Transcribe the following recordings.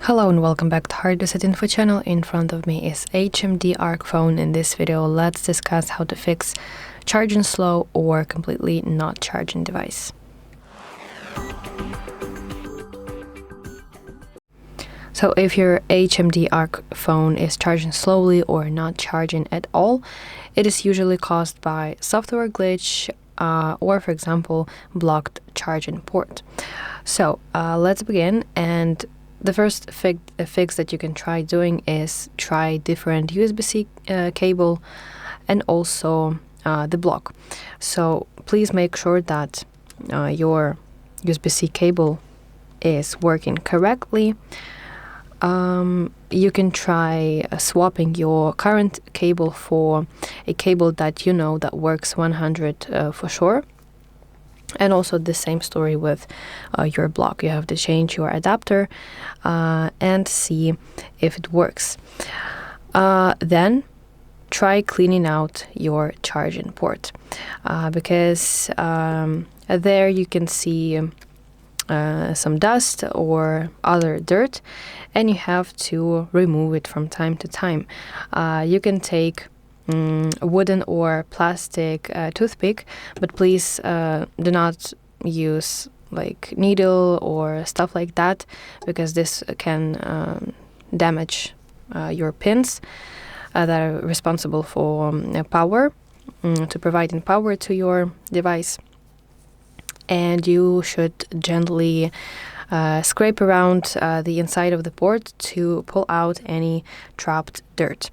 Hello and welcome back to HardReset.Info channel. In front of me is HMD Arc phone. In this video, let's discuss how to fix charging slow or completely not charging device. So if your HMD Arc phone is charging slowly or not charging at all, it is usually caused by software glitch or, for example, blocked charging port. So let's begin. And the first fix that you can try doing is try different USB-C cable and also the block. So please make sure that your USB-C cable is working correctly. You can try swapping your current cable for a cable that you know that works 100 for sure. And also the same story with your block. You have to change your adapter and see if it works. Then try cleaning out your charging port because there you can see some dust or other dirt, and you have to remove it from time to time. You can take wooden or plastic toothpick, but please do not use like needle or stuff like that, because this can damage your pins that are responsible for power, to providing power to your device. And you should gently scrape around the inside of the port to pull out any trapped dirt.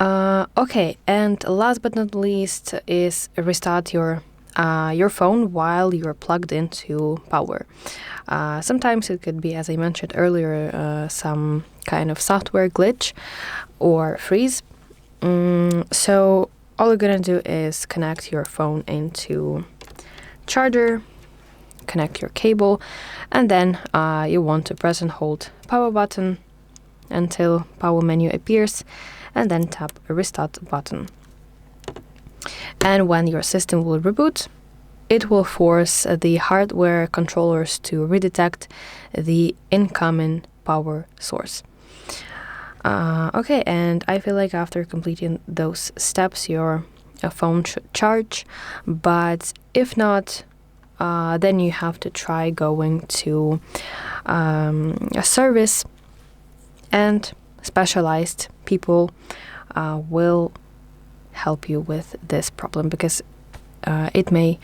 Okay, and last but not least is restart your phone while you're plugged into power. Sometimes it could be, as I mentioned earlier, some kind of software glitch or freeze. So all you're gonna do is connect your phone into charger, connect your cable, and then you want to press and hold power button until power menu appears, and then tap a restart button. And when your system will reboot, it will force the hardware controllers to redetect the incoming power source. Okay, and I feel like after completing those steps, your phone should charge, but if not, then you have to try going to a service, and specialized people will help you with this problem, because it may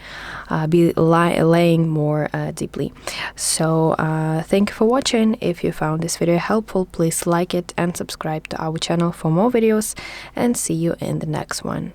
be laying more deeply. So thank you for watching. If you found this video helpful, please like it and subscribe to our channel for more videos, and see you in the next one.